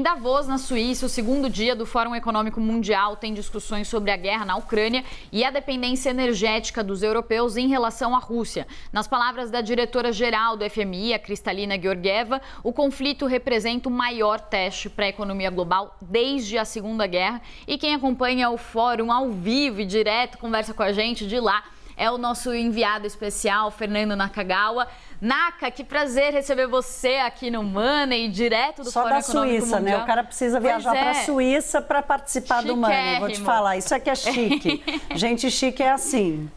Davos, na Suíça, o segundo dia do Fórum Econômico Mundial tem discussões sobre a guerra na Ucrânia e a dependência energética dos europeus em relação à Rússia. Nas palavras da diretora-geral do FMI, a Kristalina Georgieva, o conflito representa o maior teste para a economia global desde a Segunda Guerra. E quem acompanha o fórum ao vivo e direto, conversa com a gente de lá, é o nosso enviado especial, Fernando Nakagawa. Naka, que prazer receber você aqui no Money, direto do Fórum Econômico Mundial. Só da Suíça, né? O cara precisa viajar para a Suíça para participar do Money. Vou te falar, isso aqui é chique. Gente chique é assim.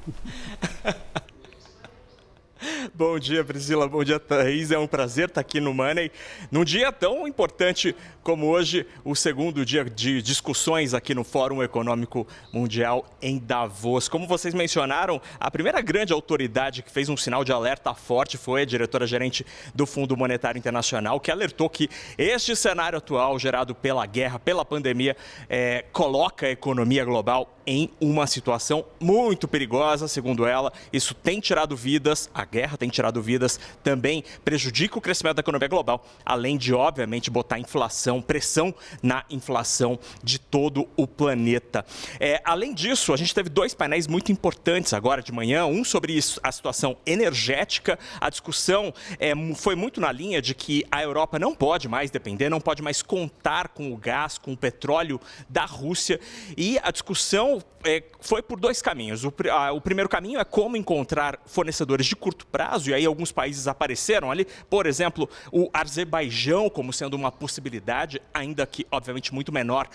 Bom dia, Priscila. Bom dia, Thaís. É um prazer estar aqui no Money. Num dia tão importante como hoje, o segundo dia de discussões aqui no Fórum Econômico Mundial em Davos. Como vocês mencionaram, a primeira grande autoridade que fez um sinal de alerta forte foi a diretora-gerente do Fundo Monetário Internacional, que alertou que este cenário atual, gerado pela guerra, pela pandemia, coloca a economia global em uma situação muito perigosa, segundo ela. Isso tem tirado vidas, a guerra tem tirado vidas, também prejudica o crescimento da economia global, além de, obviamente, botar pressão na inflação de todo o planeta. Além disso, a gente teve dois painéis muito importantes agora de manhã, um sobre a situação energética. A discussão foi muito na linha de que a Europa não pode mais depender, não pode mais contar com o gás, com o petróleo da Rússia, e a discussão foi por dois caminhos. O primeiro caminho é como encontrar fornecedores de curto prazo, e aí alguns países apareceram ali, por exemplo, o Azerbaijão como sendo uma possibilidade, ainda que, obviamente, muito menor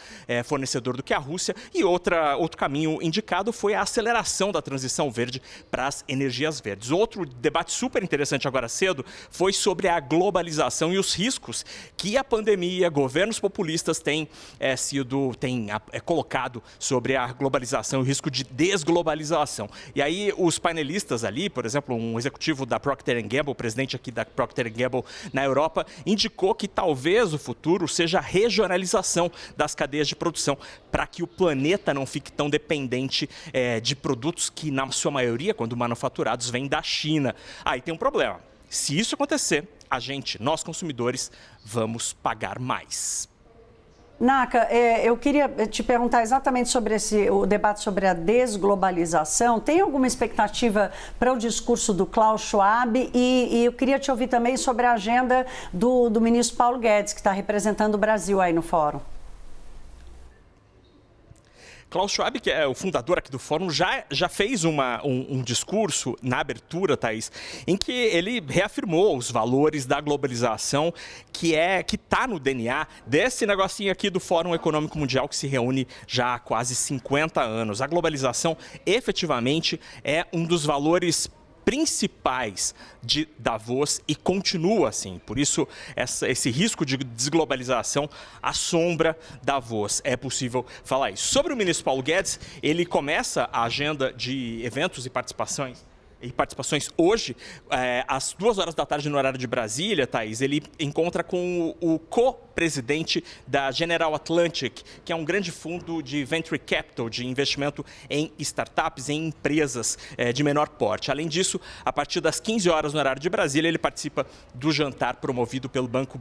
fornecedor do que a Rússia. E outro caminho indicado foi a aceleração da transição verde para as energias verdes. Outro debate super interessante agora cedo foi sobre a globalização e os riscos que a pandemia, governos populistas têm colocado sobre a globalização e o risco de desglobalização. E aí os painelistas ali, por exemplo, um executivo da Procter & Gamble, presidente aqui da Procter & Gamble na Europa, indicou que talvez o futuro seja a regionalização das cadeias de produção, para que o planeta não fique tão dependente de produtos que, na sua maioria, quando manufaturados, vêm da China. Aí tem um problema. Se isso acontecer, nós consumidores, vamos pagar mais. Naka, eu queria te perguntar exatamente sobre o debate sobre a desglobalização. Tem alguma expectativa para o discurso do Klaus Schwab? E eu queria te ouvir também sobre a agenda do ministro Paulo Guedes, que está representando o Brasil aí no fórum. Klaus Schwab, que é o fundador aqui do Fórum, já fez um discurso na abertura, Thaís, em que ele reafirmou os valores da globalização, que está no DNA desse negocinho aqui do Fórum Econômico Mundial, que se reúne já há quase 50 anos. A globalização, efetivamente, é um dos valores principais de Davos e continua assim. Por isso, esse risco de desglobalização assombra Davos. É possível falar isso. Sobre o ministro Paulo Guedes, ele começa a agenda de eventos e participações hoje, às 2h da tarde no horário de Brasília, Thaís. Ele encontra com o co-presidente da General Atlantic, que é um grande fundo de venture capital, de investimento em startups, em empresas de menor porte. Além disso, a partir das 15h no horário de Brasília, ele participa do jantar promovido pelo banco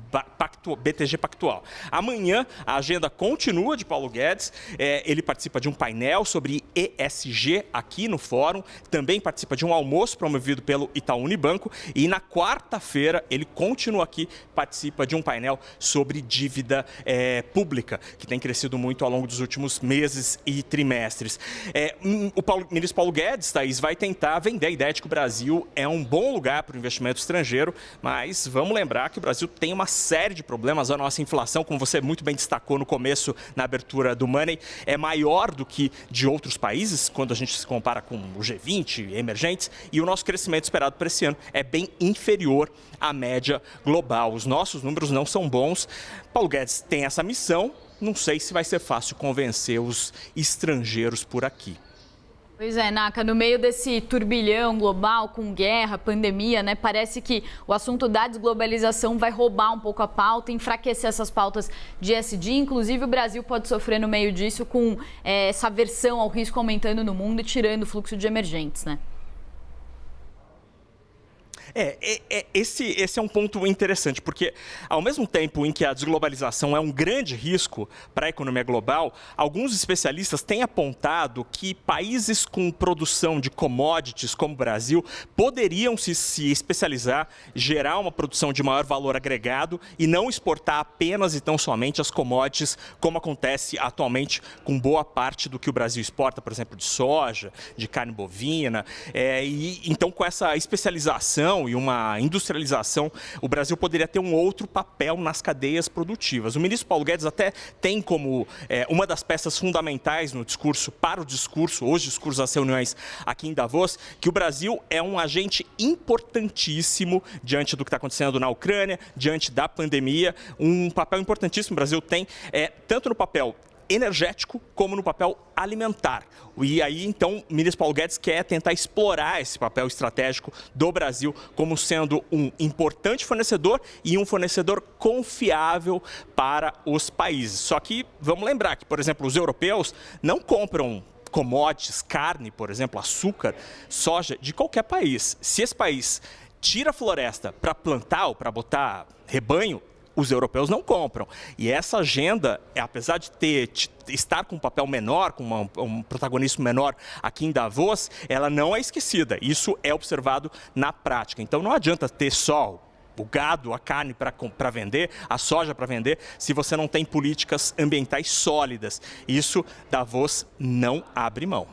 BTG Pactual. Amanhã, a agenda continua de Paulo Guedes. Ele participa de um painel sobre ESG aqui no Fórum, também participa de um almoço promovido pelo Itaú Unibanco, e na quarta-feira ele continua aqui, participa de um painel sobre dívida pública, que tem crescido muito ao longo dos últimos meses e trimestres. O ministro Paulo Guedes, Thaís, vai tentar vender a ideia de que o Brasil é um bom lugar para o investimento estrangeiro, mas vamos lembrar que o Brasil tem uma série de problemas. A nossa inflação, como você muito bem destacou no começo, na abertura do Money, é maior do que de outros países, quando a gente se compara com o G20, emergentes, e o nosso crescimento esperado para esse ano é bem inferior à média global. Os nossos números não são bons. Paulo Guedes tem essa missão. Não sei se vai ser fácil convencer os estrangeiros por aqui. Pois é, Naka, no meio desse turbilhão global, com guerra, pandemia, né, parece que o assunto da desglobalização vai roubar um pouco a pauta, enfraquecer essas pautas de ESG. Inclusive, o Brasil pode sofrer no meio disso com essa aversão ao risco aumentando no mundo e tirando o fluxo de emergentes, né? Esse é um ponto interessante, porque ao mesmo tempo em que a desglobalização é um grande risco para a economia global, alguns especialistas têm apontado que países com produção de commodities, como o Brasil, poderiam se especializar, gerar uma produção de maior valor agregado e não exportar apenas e tão somente as commodities, como acontece atualmente com boa parte do que o Brasil exporta, por exemplo, de soja, de carne bovina. Então, com essa especialização e uma industrialização, o Brasil poderia ter um outro papel nas cadeias produtivas. O ministro Paulo Guedes até tem como uma das peças fundamentais no discurso, os discursos das reuniões aqui em Davos, que o Brasil é um agente importantíssimo diante do que está acontecendo na Ucrânia, diante da pandemia, um papel importantíssimo o Brasil tem, tanto no papel energético como no papel alimentar. E aí, então, o ministro Paulo Guedes quer tentar explorar esse papel estratégico do Brasil como sendo um importante fornecedor e um fornecedor confiável para os países. Só que vamos lembrar que, por exemplo, os europeus não compram commodities, carne, por exemplo, açúcar, soja, de qualquer país. Se esse país tira a floresta para plantar ou para botar rebanho, os europeus não compram. E essa agenda, apesar de estar com um papel menor, com um protagonismo menor aqui em Davos, ela não é esquecida. Isso é observado na prática. Então não adianta ter só o gado, a carne para vender, a soja para vender, se você não tem políticas ambientais sólidas. Isso Davos não abre mão.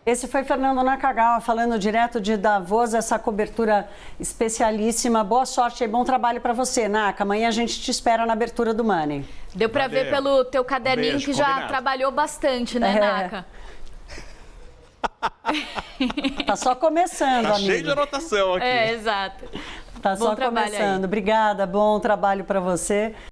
Esse foi Fernando Nakagawa falando direto de Davos, essa cobertura especialíssima. Boa sorte e bom trabalho para você, Naka. Amanhã a gente te espera na abertura do Money. Deu para ver pelo teu caderninho que já combinado. Trabalhou bastante, né, Naka? Tá só começando, Tá amigo. cheio de anotação aqui. Exato. Tá só começando. Obrigada, bom trabalho para você.